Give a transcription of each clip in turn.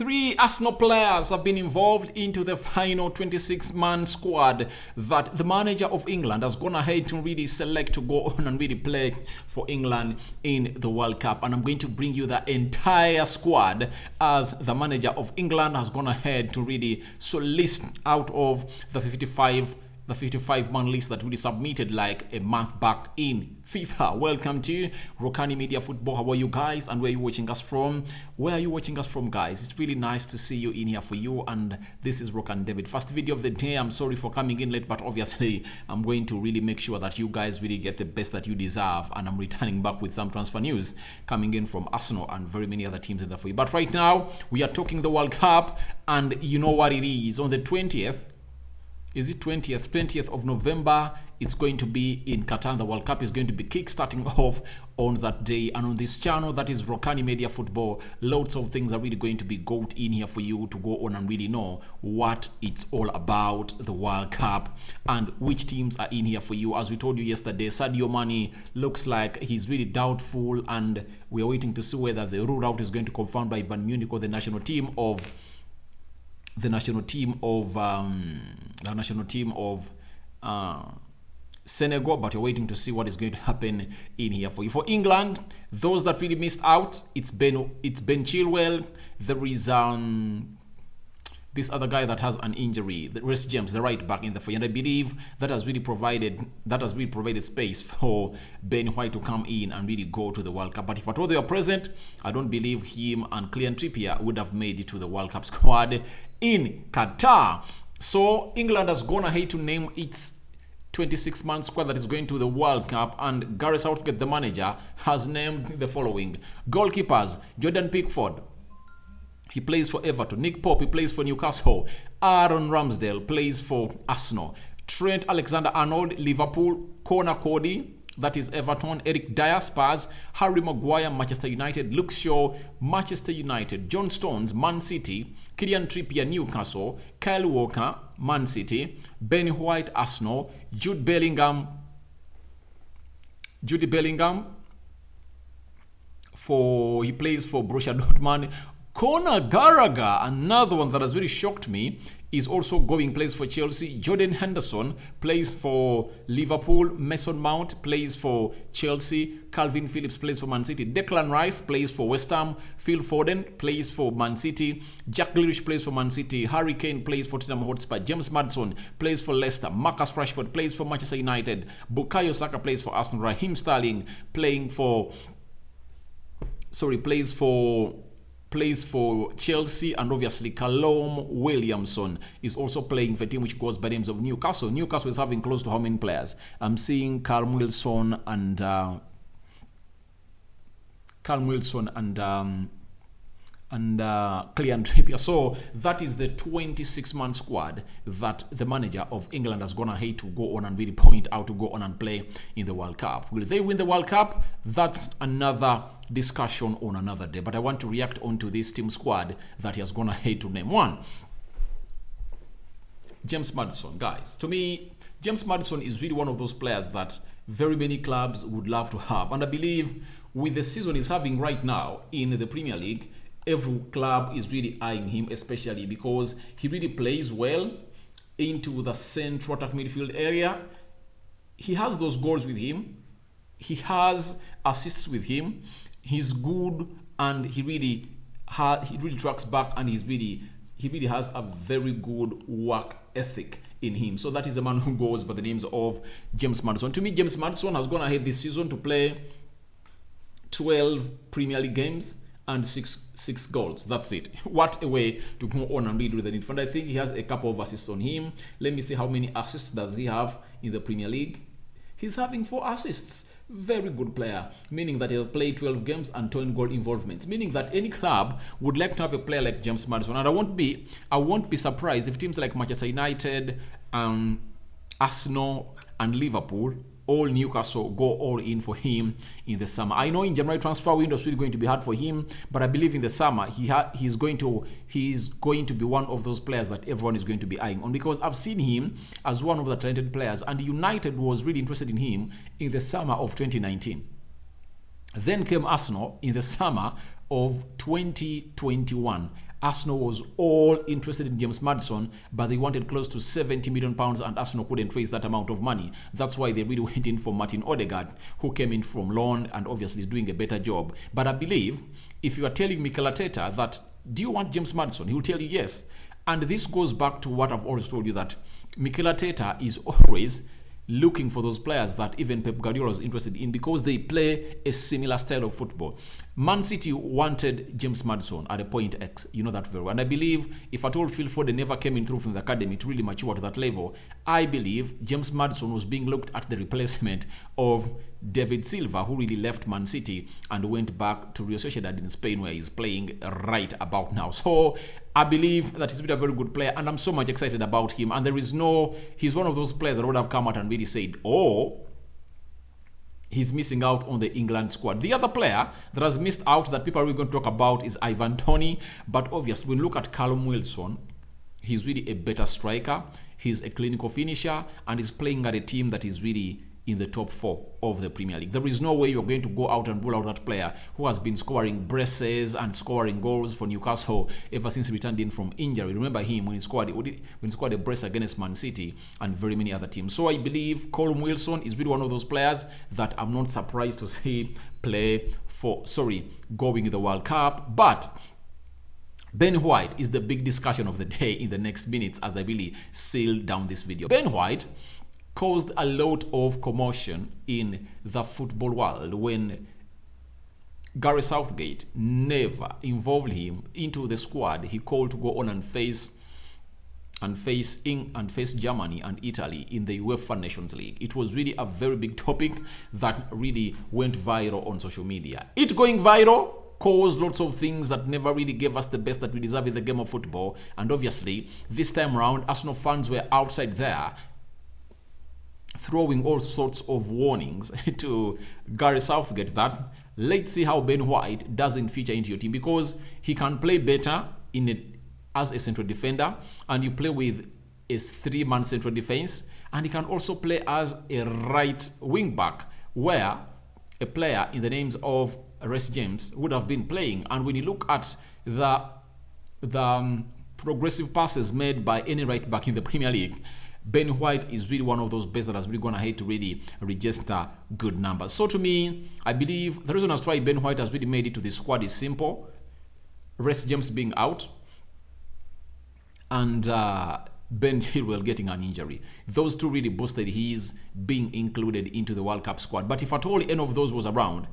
Three Arsenal players have been involved into the final 26-man squad that the manager of England has gone ahead to really select to go on and really play for England in the World Cup. And I'm going to bring you the entire squad as the manager of England has gone ahead to really list out of the 55-man list that we submitted like a month back in FIFA. Welcome to Rokani Media Football. How are you guys, and where are you watching us from? Where are you watching us from, guys? It's really nice to see you in here for you, and this is Rokani David. First video of the day. I'm sorry for coming in late, but obviously I'm going to really make sure that you guys really get the best that you deserve, and I'm returning back with some transfer news coming in from Arsenal and very many other teams in there for you. But right now we are talking the World Cup, and you know what it is. On the 20th, is it 20th of November, it's going to be in Qatar. The World Cup is going to be kick-starting off on that day, and on this channel that is Rokani Media Football, lots of things are really going to be got in here for you to go on and really know what it's all about, the World Cup, and which teams are in here for you. As we told you yesterday, Sadio Mane looks like he's really doubtful, and we are waiting to see whether the rule out is going to confirmed by Bayern Munich or the national team of Senegal, but you're waiting to see what is going to happen in here for you. For England, those that really missed out, it's Ben Chilwell. There is this other guy that has an injury, the Reece James, the right back in the for you. And I believe that has really provided space for Ben White to come in and really go to the World Cup. But if at all they are present, I don't believe him and Kylian Trippier would have made it to the World Cup squad in Qatar. So England has gone ahead to name its 26-man squad that is going to the World Cup, and Gareth Southgate, the manager, has named the following: goalkeepers, Jordan Pickford, he plays for Everton. Nick Pope, he plays for Newcastle. Aaron Ramsdale plays for Arsenal. Trent Alexander-Arnold, Liverpool. Connor Cody, that is Everton. Eric Dyer, Spurs. Harry Maguire, Manchester United. Luke Shaw, Manchester United. John Stones, Man City. Kylian Trippier, Newcastle. Kyle Walker, Man City. Ben White, Arsenal. Jude Bellingham, he plays for Borussia Dortmund. Conor Gallagher, another one that has really shocked me, is also plays for Chelsea. Jordan Henderson plays for Liverpool. Mason Mount plays for Chelsea. Calvin Phillips plays for Man City. Declan Rice plays for West Ham. Phil Foden plays for Man City. Jack Grealish plays for Man City. Harry Kane plays for Tottenham Hotspur. James Maddison plays for Leicester. Marcus Rashford plays for Manchester United. Bukayo Saka plays for Arsenal. Raheem Sterling plays for Chelsea, and obviously Callum Williamson is also playing for a team which goes by the names of Newcastle. Newcastle is having close to how many players? I'm seeing Callum Wilson and Kylian Trippier. So that is the 26-man squad that the manager of England has gone ahead to go on and really point out to go on and play in the World Cup. Will they win the World Cup? That's another discussion on another day, but I want to react onto this team squad that he has gone ahead to name. One, James Maddison. Guys, to me, James Maddison is really one of those players that very many clubs would love to have, and I believe with the season he's having right now in the Premier League, every club is really eyeing him, especially because he really plays well into the central attack midfield area. He has those goals with him, he has assists with him, he's good, and he really tracks back, and he really has a very good work ethic in him. So that is a man who goes by the names of James Maddison. To me, James Maddison has gone ahead this season to play 12 Premier League games and six goals. That's it. What a way to go on and lead with the midfield. I think he has a couple of assists on him. Let me see how many assists does he have in the Premier League. He's having 4 assists. Very good player, meaning that he has played 12 games and 10 goal involvements, meaning that any club would like to have a player like James Maddison. And I won't be surprised if teams like Manchester United, Arsenal and Liverpool, all Newcastle, go all in for him in the summer. I know in January transfer window is really going to be hard for him, but I believe in the summer he's going to be one of those players that everyone is going to be eyeing on, because I've seen him as one of the talented players, and United was really interested in him in the summer of 2019. Then came Arsenal in the summer of 2021, Arsenal was all interested in James Maddison, but they wanted close to £70 million and Arsenal couldn't raise that amount of money. That's why they really went in for Martin Odegaard, who came in from loan and obviously is doing a better job. But I believe if you are telling Mikel Arteta that, do you want James Maddison? He will tell you yes. And this goes back to what I've always told you, that Mikel Arteta is always looking for those players that even Pep Guardiola is interested in because they play a similar style of football. Man City wanted James Maddison at a point X. You know that very well. And I believe if at all Phil Foden never came in through from the academy to really mature to that level, I believe James Maddison was being looked at the replacement of David Silva, who really left Man City and went back to Real Sociedad in Spain, where he's playing right about now. So I believe that he's been a very good player, and I'm so much excited about him. And he's one of those players that would have come out and really said, oh, he's missing out on the England squad. The other player that has missed out that people are really going to talk about is Ivan Toney. But obviously, when you look at Callum Wilson, he's really a better striker. He's a clinical finisher, and he's playing at a team that is really in the top 4 of the Premier League. There is no way you're going to go out and rule out that player who has been scoring braces and scoring goals for Newcastle ever since he returned in from injury. Remember him when he scored a brace against Man City and very many other teams. So I believe Callum Wilson is really one of those players that I'm not surprised to see going in the World Cup. But Ben White is the big discussion of the day in the next minutes as I really seal down this video. Ben White caused a lot of commotion in the football world when Gareth Southgate never involved him into the squad he called to go on and face Germany and Italy in the UEFA Nations League. It was really a very big topic that really went viral on social media. It going viral caused lots of things that never really gave us the best that we deserve in the game of football. And obviously, this time around, Arsenal fans were outside there throwing all sorts of warnings to Gareth Southgate that let's see how Ben White doesn't feature into your team, because he can play better as a central defender, and you play with a 3-man central defense, and he can also play as a right wing back where a player in the names of Reece James would have been playing. And when you look at the progressive passes made by any right back in the Premier League, Ben White is really one of those best that has really gone ahead to really register good numbers. So to me, I believe the reason as to why Ben White has really made it to the squad is simple. Reece James being out and Ben Chilwell getting an injury. Those two really boosted his being included into the World Cup squad. But if at all any of those was around,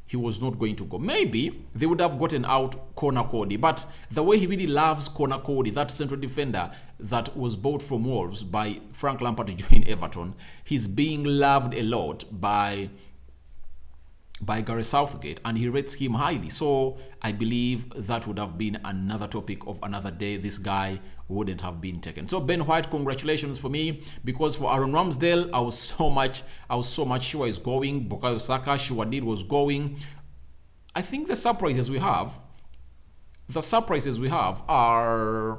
he was not going to go. Maybe they would have gotten out Conor Cody, but the way he really loves Conor Cody, that central defender that was bought from Wolves by Frank Lampard to join Everton, he's being loved a lot by Gareth Southgate, and he rates him highly. So I believe that would have been another topic of another day. This guy wouldn't have been taken. So Ben White, congratulations for me, because for Aaron Ramsdale, I was so much sure he's going. Bukayo Saka, sure did was going. I think the surprises we have are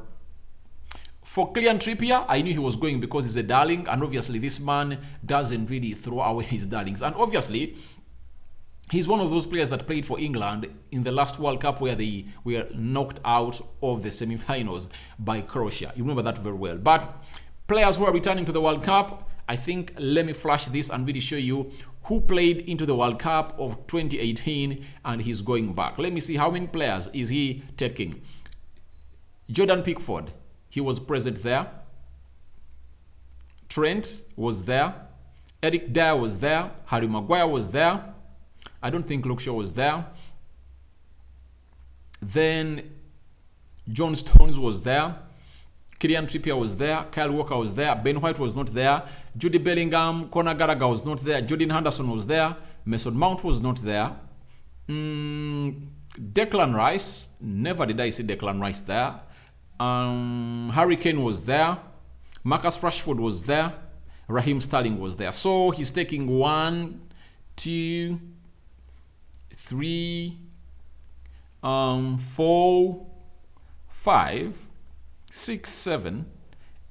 for Kylian Trippier. I knew he was going because he's a darling, and obviously this man doesn't really throw away his darlings. And obviously, he's one of those players that played for England in the last World Cup where they were knocked out of the semi-finals by Croatia. You remember that very well. But players who are returning to the World Cup, I think, let me flash this and really show you who played into the World Cup of 2018 and he's going back. Let me see how many players is he taking. Jordan Pickford, he was present there. Trent was there. Eric Dyer was there. Harry Maguire was there. I don't think Luke Shaw was there. Then John Stones was there. Kylian Trippier was there. Kyle Walker was there. Ben White was not there. Jude Bellingham, Conor Gallagher was not there. Jordan Henderson was there. Mason Mount was not there. Declan Rice, never did I see Declan Rice there. Harry Kane was there. Marcus Rashford was there. Raheem Sterling was there. So he's taking 1, 2, 3, 4, 5, 6, 7,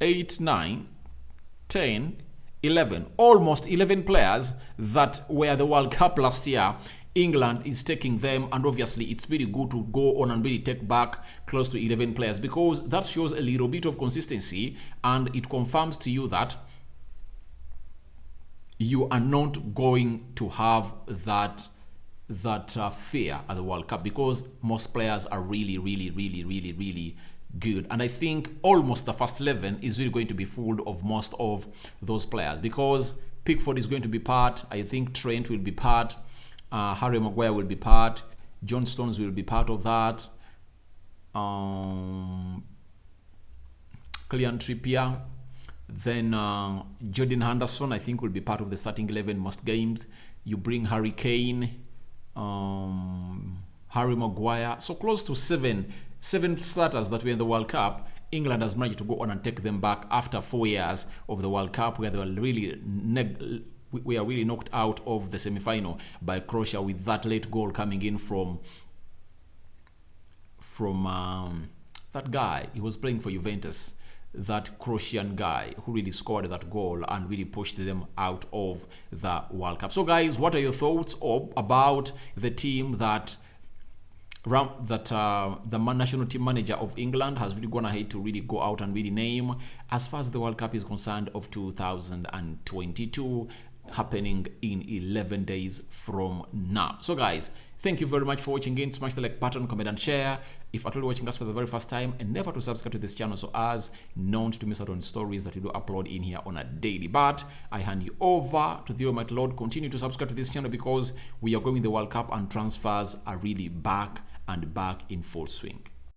8, 9, 10, 11. Almost 11 players that were the World Cup last year England is taking them, and obviously it's really good to go on and really take back close to 11 players, because that shows a little bit of consistency, and it confirms to you that you are not going to have that fear at the World Cup, because most players are really good. And I think almost the first 11 is really going to be full of most of those players, because Pickford is going to be part. I think Trent will be part. Harry Maguire will be part. John Stones will be part of that. Kylian Trippier. Then Jordan Henderson, I think, will be part of the starting 11 most games. You bring Harry Kane, Harry Maguire. So close to seven starters that were in the World Cup. England has managed to go on and take them back after 4 years of the World Cup, where they were really knocked out of the semi-final by Croatia, with that late goal coming in from that guy. He was playing for Juventus, that Croatian guy who really scored that goal and really pushed them out of the World Cup. So guys, what are your thoughts about the team that the national team manager of England has really gone ahead to really go out and really name, as far as the World Cup is concerned, of 2022, happening in 11 days from now? So guys, thank you very much for watching in. Smash the like button, comment and share if at all watching us for the very first time, and never to subscribe to this channel so as not to miss out on stories that we do upload in here on a daily. But I hand you over to the Almighty Lord. Continue to subscribe to this channel, because we are going the World Cup and transfers are really back in full swing.